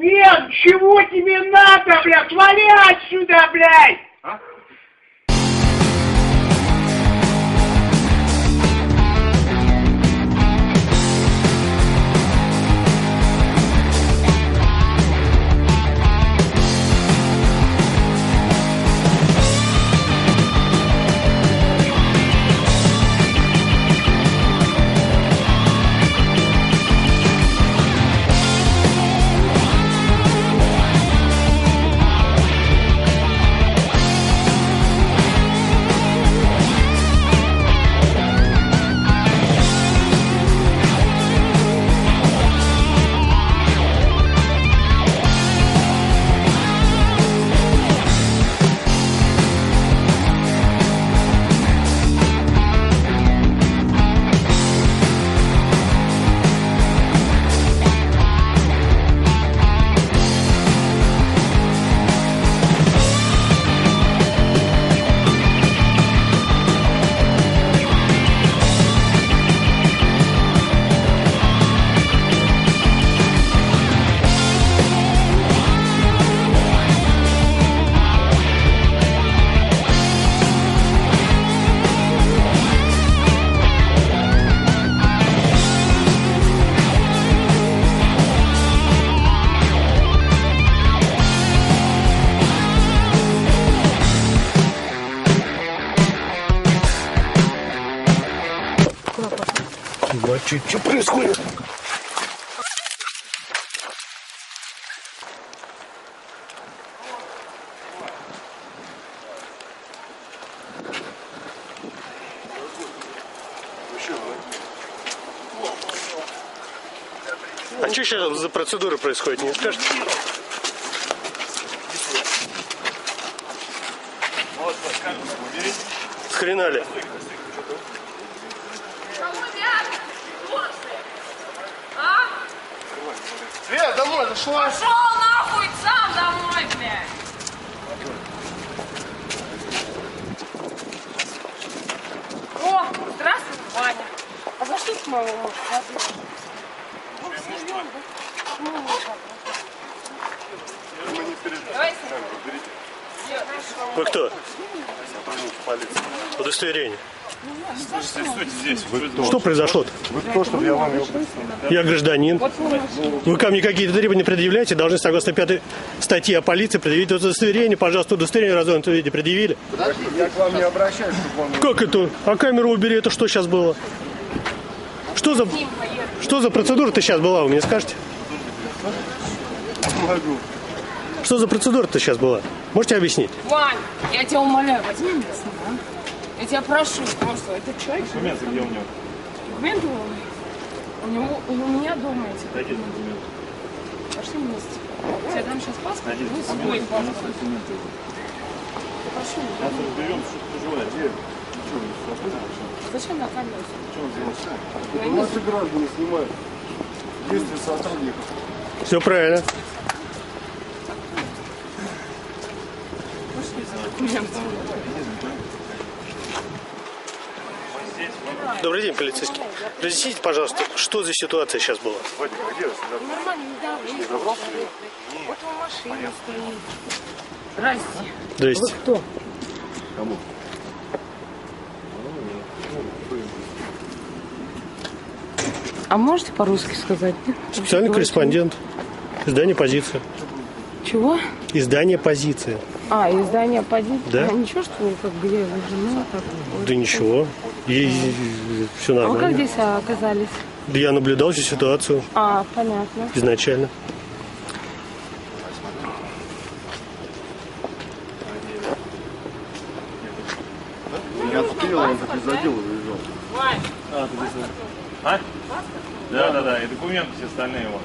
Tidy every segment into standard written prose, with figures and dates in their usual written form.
Ген, чего тебе надо, блядь? Вали отсюда, блядь! А? Что происходит? А что сейчас за процедура происходит, не скажете? Схрена ли? Свет, домой зашла. Пошел нахуй сам домой, блядь. О, здравствуй, Ваня. А за что ты моего мужа забил? Давай, Вы кто? Удостоверение. Что произошло-то? Вы кто, чтобы я вам его представил? Я гражданин. Вы ко мне какие-то требования предъявляете, должны согласно 5 статье о полиции предъявить удостоверение. Пожалуйста, удостоверение в развернутом виде предъявили. Подожди, я к вам не обращаюсь, чтобы вам... Как это? А камеру убери, это что сейчас было? Что за процедура-то сейчас была, вы мне скажете? Могу. Что за процедура-то сейчас была? Можете объяснить? Вань, я тебя умоляю, возьми меня с ним, а? Я тебя прошу просто, это человек... Документы где у него? Документы у меня дома эти документы. Пошли вместе. Я дам сейчас паспорт, вы свой паспорт. Прошу. Сейчас разберем, что ты желаешь. Где? Зачем на камеру? Наши граждане снимают. Действия сотрудников. Все правильно. Добрый день, полицейский. Разъясните, пожалуйста, что за ситуация сейчас была? Нормально, да, вот он машина стоит. Здрасте. Здрасте. Вы кто? Кому? А можете по-русски сказать? Специальный корреспондент. Издание «Позиция». Чего? Издание «Позиция». А, издание «Позиция». Да. А ничего, что вы как где вы жена? Так, Да ничего. Все А вы нормально. как здесь оказались? Да я наблюдал всю ситуацию А, понятно. изначально. Я открыл, он так из отдела выезжал. А, ты здесь... А? Да, и документы все остальные вот.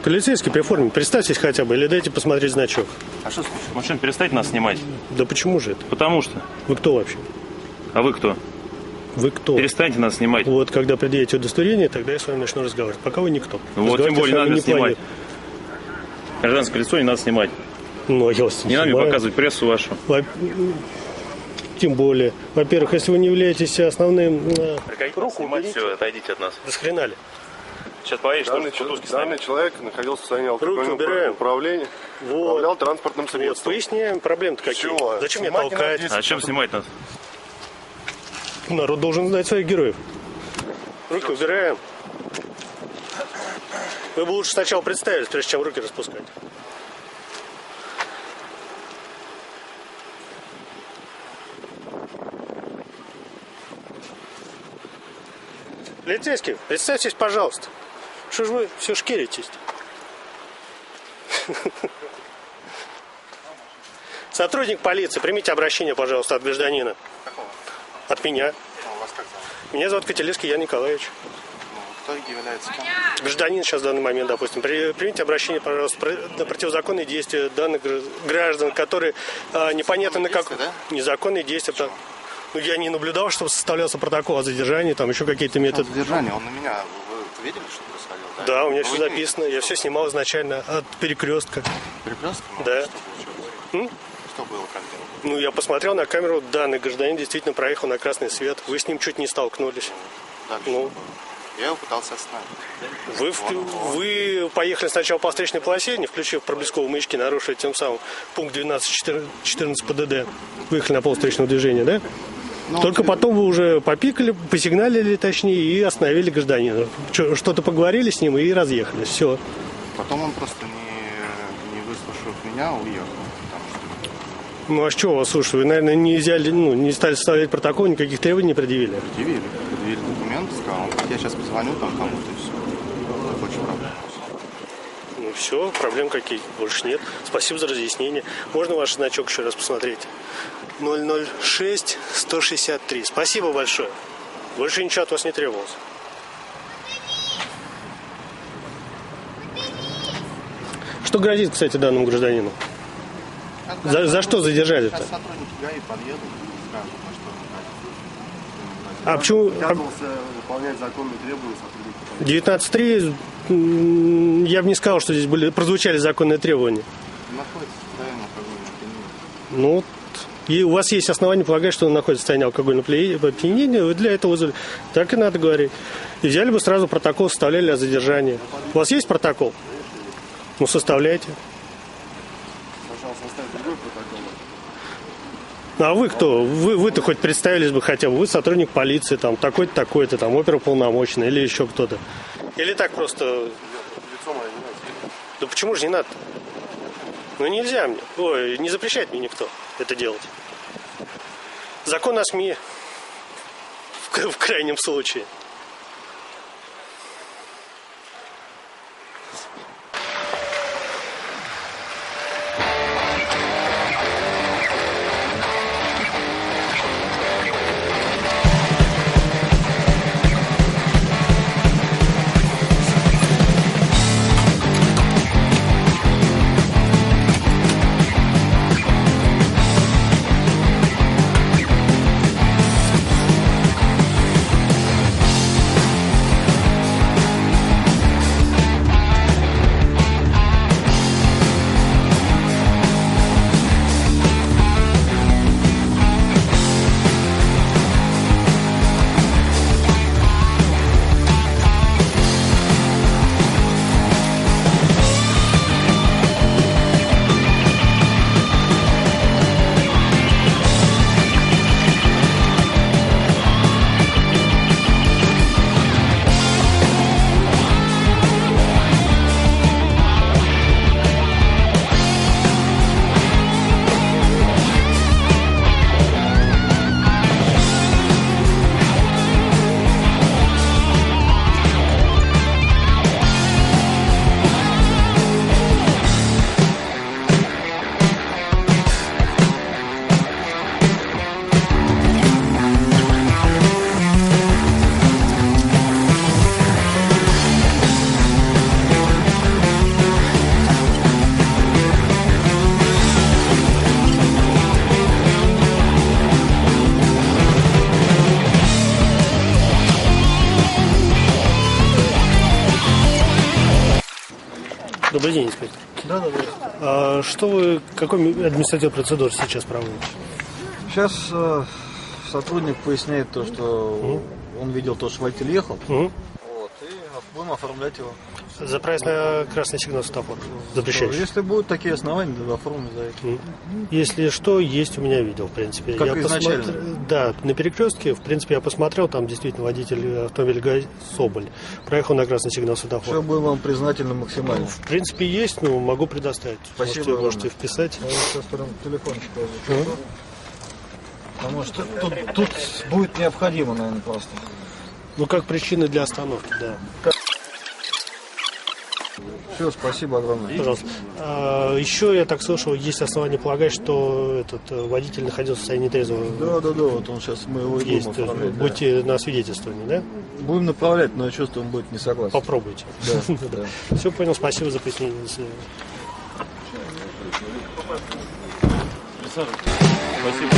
Полицейский при форме, представьтесь хотя бы, или дайте посмотреть значок. А что, машин перестать нас снимать? Да почему же это? Потому что. Вы кто вообще? А вы кто? Вы кто? Перестаньте нас снимать. Вот когда предъявите удостоверение, тогда я с вами начну разговаривать. Пока вы никто. Вот тем более Разговаривать надо с вами не снимать. Гражданское лицо не надо снимать. планирую. Ну, а я вас Не надо мне снимаю. показывать прессу вашу. Тем более. Во-первых, если вы не являетесь основным... Руку снимать, все, отойдите от нас. Да с хрена ли? Сейчас поедешь, Данный человек находился в состоянии алкогольного управления, управлял транспортным средством. Поясняем, проблемы-то какие. Чего? Зачем меня Снимать не толкать? надо. А чем снимать надо? Народ должен знать своих героев. Руки убираем. Вы бы лучше сначала представились, прежде чем руки распускать. Полицейский, представьтесь, пожалуйста. Что ж вы все шкеритесь? Сотрудник полиции, примите обращение, пожалуйста, от гражданина. Какого? От меня. У вас как зовут? Меня зовут Котелевский Ян Николаевич. Кто является кем? Гражданин сейчас в данный момент, допустим. Примите обращение, пожалуйста, на противозаконные действия данных граждан, которые непонятно на как... Да? Незаконные действия. Ну, я не наблюдал, чтобы составлялся протокол о задержании, там еще какие-то методы. Задержание, он на меня, вы видели, что происходило? Да, у меня Ну, все вы записано. Я все снимал изначально от перекрестка. Перекрестка? Ну, Да. Что получилось? Что было, как дело? Ну, я посмотрел на камеру, данный гражданин действительно проехал на красный свет. Вы с ним чуть не столкнулись. Дальше Ну. что было? Я его пытался остановить. Вы поехали сначала по встречной полосе, не включив проблесковые маячки, нарушили тем самым пункт 12.14 ПДД. Выехали на пол встречного движения, да? Ну, Только потом вы уже попикали, посигналили, точнее, и остановили гражданина. Что-то поговорили с ним и разъехались. Все. Потом он просто не выслушав меня, уехал. Потому что Ну а что вас, слушай, вы, наверное, не взяли, не стали составлять протокол, никаких требований не предъявили. предъявили документы, сказал, я сейчас позвоню там кому-то и все. Больше проблем. Ну все, проблем каких больше нет. Спасибо за разъяснение. Можно ваш значок еще раз посмотреть? 006-163. Спасибо большое. Больше ничего от вас не требовалось. Что грозит, кстати, данному гражданину? За что задержали-то? Сейчас сотрудники ГАИ подъедут и скажут, на что он А почему Отказывался выполнять законные требования сотрудников. 19.3, я бы не сказал, что здесь прозвучали законные требования. находится в состоянии алкогольного опьянения. Ну, и у вас есть основания полагать, что он находится в состоянии алкогольного опьянения, вы для этого вызвали. Так и надо говорить. И взяли бы сразу протокол, составляли о задержании. У вас есть протокол? Ну, составляйте. Сначала составить другой протокол. А вы кто? Вы-то хоть представились бы хотя бы. Вы сотрудник полиции, там, такой-то, такой-то, там, оперуполномоченный или еще кто-то. Или так просто... Лицо мое не надо. Да почему же не надо? Ну нельзя мне. Ой, не запрещает мне никто это делать. Закон о СМИ в крайнем случае. Добрый день, инспектор. Да. А что вы, какой административный процедур сейчас проводите? Сейчас сотрудник поясняет то, что он видел то, что водитель ехал. Вот, и Будем оформлять его. За проезд на красный сигнал светофора. Запрещающий. Если будут такие основания, то оформим за это. Если что, есть у меня видео, в принципе. Как изначально? Да, на перекрестке, в принципе, я посмотрел, там действительно водитель автомобиля Соболь проехал на красный сигнал светофора. Все, будем вам признательны максимально. В принципе, есть, но могу предоставить. Спасибо. Можете вписать. Я сейчас прям телефончик возьму. Потому что тут будет необходимо, наверное, просто. Ну, как причина для остановки, да. Все, спасибо огромное. Пожалуйста. Еще, я так слышал, есть основания полагать, что этот водитель находился в состоянии трезвого. Да, вот он сейчас, мы его и будем оформлять. Будьте на свидетельствовании, да? Будем направлять, но я чувствую, он будет не согласен. Попробуйте. Да. Все понял, спасибо за пояснение. До свидания. Спасибо.